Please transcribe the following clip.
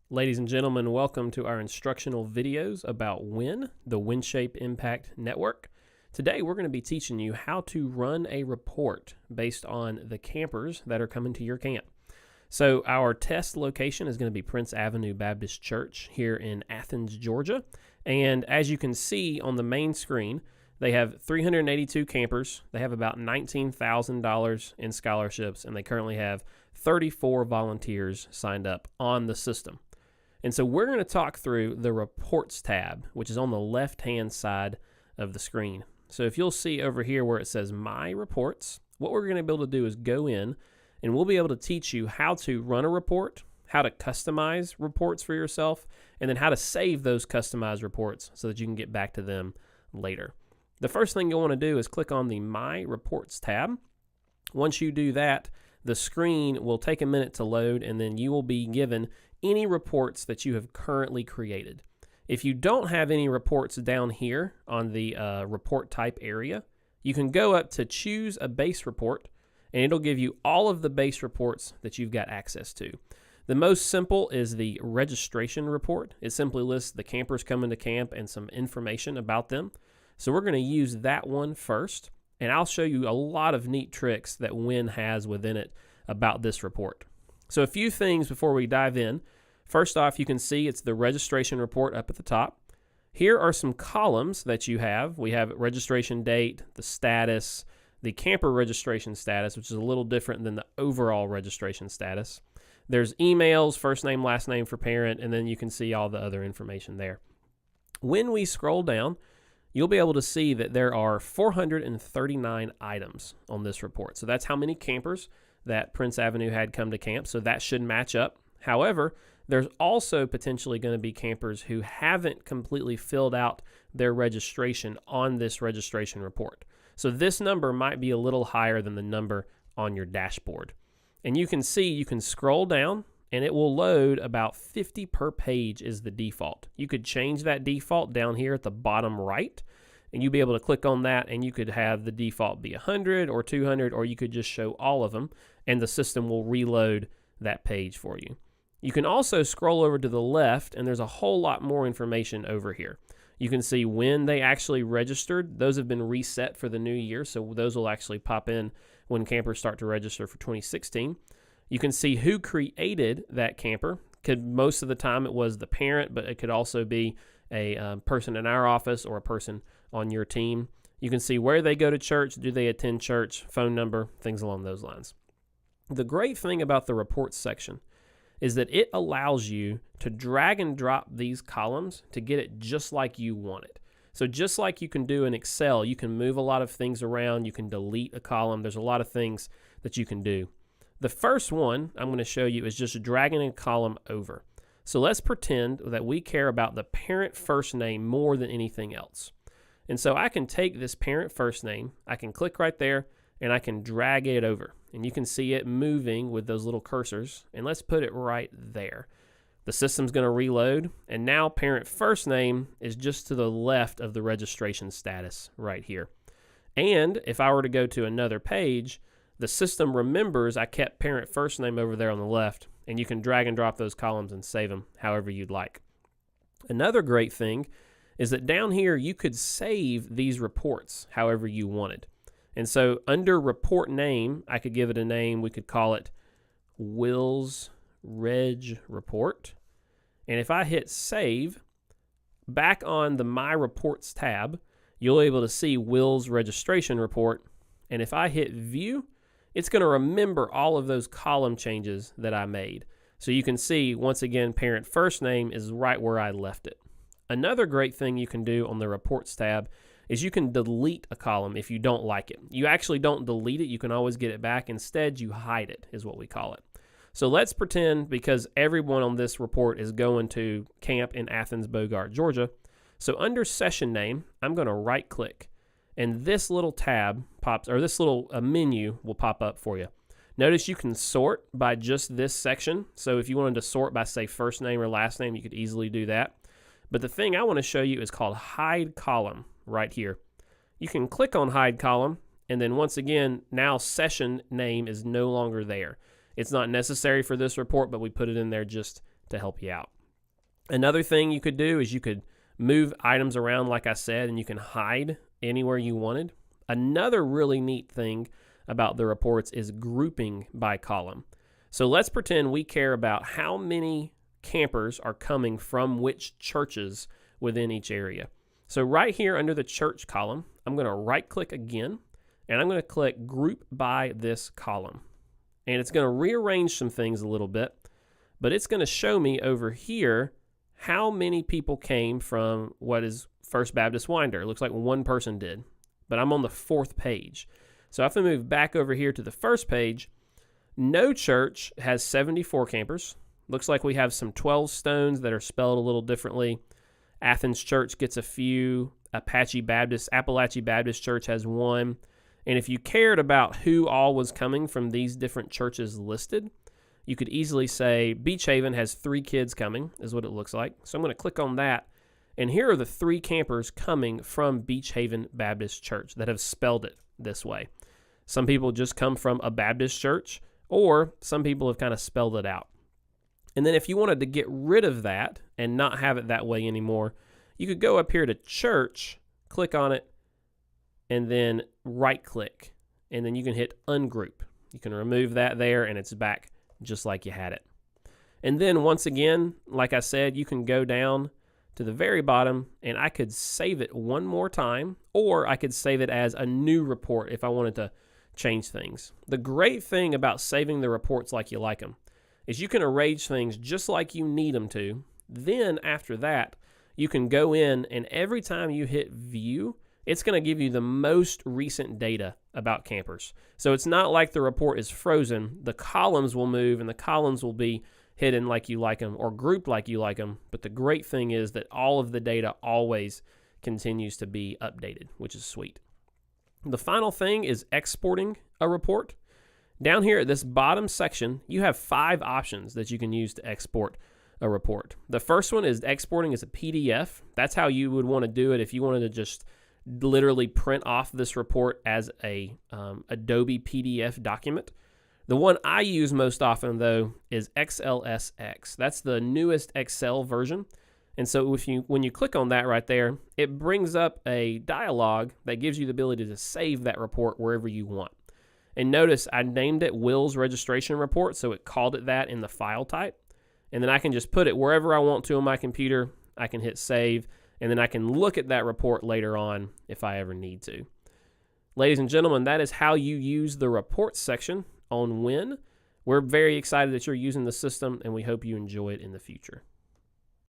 Ladies and gentlemen, welcome to our instructional videos about WIN, the WinShape Impact Network. Today we're going to be teaching you how to run a report based on the campers that are coming to your camp. So our test location is going to be Prince Avenue Baptist Church here in Athens, Georgia. And as you can see on the main screen, they have 382 campers. They have about $19,000 in scholarships, and they currently have 34 volunteers signed up on the system. And so we're going to talk through the Reports tab, which is on the left-hand side of the screen. So if you'll see over here where it says My Reports, what we're going to be able to do is go in, and we'll be able to teach you how to run a report, how to customize reports for yourself, and then how to save those customized reports so that you can get back to them later. The first thing you'll want to do is click on the My Reports tab. Once you do that, the screen will take a minute to load, and then you will be given any reports that you have currently created. If you don't have any reports down here on the report type area, you can go up to choose a base report, and it'll give you all of the base reports that you've got access to. The most simple is the registration report. It simply lists the campers coming to camp and some information about them. So we're going to use that one first, and I'll show you a lot of neat tricks that WIN has within it about this report. So a few things before we dive in. First off, you can see it's the registration report up at the top. Here are some columns that you have. We have registration date, the status, the camper registration status, which is a little different than the overall registration status. There's emails, first name, last name for parent, and then you can see all the other information there. When we scroll down, you'll be able to see that there are 439 items on this report. So that's how many campers that Prince Avenue had come to camp, so that should match up. However, there's also potentially going to be campers who haven't completely filled out their registration on this registration report. So this number might be a little higher than the number on your dashboard. And you can see, you can scroll down, and it will load about 50 per page is the default. You could change that default down here at the bottom right, and you'll be able to click on that, and you could have the default be 100 or 200, or you could just show all of them, and the system will reload that page for you. You can also scroll over to the left, and there's a whole lot more information over here. You can see when they actually registered. Those have been reset for the new year, so those will actually pop in when campers start to register for 2016. You can see who created that camper. Most of the time it was the parent, but it could also be a person in our office or a person on your team. You can see where they go to church, do they attend church, phone number, things along those lines. The great thing about the reports section is that it allows you to drag and drop these columns to get it just like you want it. So just like you can do in Excel, you can move a lot of things around, you can delete a column, there's a lot of things that you can do. The first one I'm going to show you is just dragging a column over. So let's pretend that we care about the parent first name more than anything else. And so I can take this parent first name, I can click right there, and I can drag it over. And you can see it moving with those little cursors. And let's put it right there. The system's going to reload, and now parent first name is just to the left of the registration status right here. And if I were to go to another page, the system remembers I kept parent first name over there on the left, and you can drag and drop those columns and save them however you'd like. Another great thing is that down here you could save these reports however you wanted. And so under report name, I could give it a name. We could call it Will's Reg Report. And if I hit save, back on the My Reports tab, you'll be able to see Will's registration report. And if I hit view, it's going to remember all of those column changes that I made. So you can see, once again, parent first name is right where I left it. Another great thing you can do on the Reports tab is you can delete a column if you don't like it. You actually don't delete it. You can always get it back. Instead, you hide it, is what we call it. So let's pretend, because everyone on this report is going to camp in Athens, Bogart, Georgia. So under session name, I'm going to right-click, and this little tab pops, or this little menu will pop up for you. Notice you can sort by just this section. So if you wanted to sort by, say, first name or last name, you could easily do that. But the thing I want to show you is called Hide Column right here. You can click on Hide Column, and then once again, now session name is no longer there. It's not necessary for this report, but we put it in there just to help you out. Another thing you could do is you could move items around, like I said, and you can hide anywhere you wanted. Another really neat thing about the reports is grouping by column. So let's pretend we care about how many campers are coming from which churches within each area. So right here under the church column, I'm going to right click again, and I'm going to click group by this column. And it's going to rearrange some things a little bit, but it's going to show me over here how many people came from what is First Baptist Winder. It looks like one person did, but I'm on the 4th page. So if I move back over here to the first page, No Church has 74 campers. Looks like we have some 12 stones that are spelled a little differently. Athens Church gets a few. Appalachian Baptist Church has 1. And if you cared about who all was coming from these different churches listed, you could easily say Beach Haven has 3 kids coming, is what it looks like. So I'm going to click on that. And here are the 3 campers coming from Beach Haven Baptist Church that have spelled it this way. Some people just come from a Baptist church, or some people have kind of spelled it out. And then if you wanted to get rid of that and not have it that way anymore, you could go up here to church, click on it, and then right click. And then you can hit ungroup. You can remove that there, and it's back just like you had it. And then once again, like I said, you can go down to the very bottom, and I could save it one more time, or I could save it as a new report if I wanted to change things. The great thing about saving the reports like you like them is you can arrange things just like you need them to. Then after that, you can go in, and every time you hit view, it's going to give you the most recent data about campers. So it's not like the report is frozen. The columns will move, and the columns will be hidden like you like them or grouped like you like them. But the great thing is that all of the data always continues to be updated, which is sweet. The final thing is exporting a report. Down here at this bottom section, you have 5 options that you can use to export a report. The first one is exporting as a PDF. That's how you would want to do it if you wanted to just literally print off this report as a Adobe PDF document. The one I use most often, though, is XLSX. That's the newest Excel version. And so when you click on that right there, it brings up a dialog that gives you the ability to save that report wherever you want. And notice I named it Will's Registration Report, so it called it that in the file type. And then I can just put it wherever I want to on my computer. I can hit save, and then I can look at that report later on if I ever need to. Ladies and gentlemen, that is how you use the reports section on Win. We're very excited that you're using the system, and we hope you enjoy it in the future.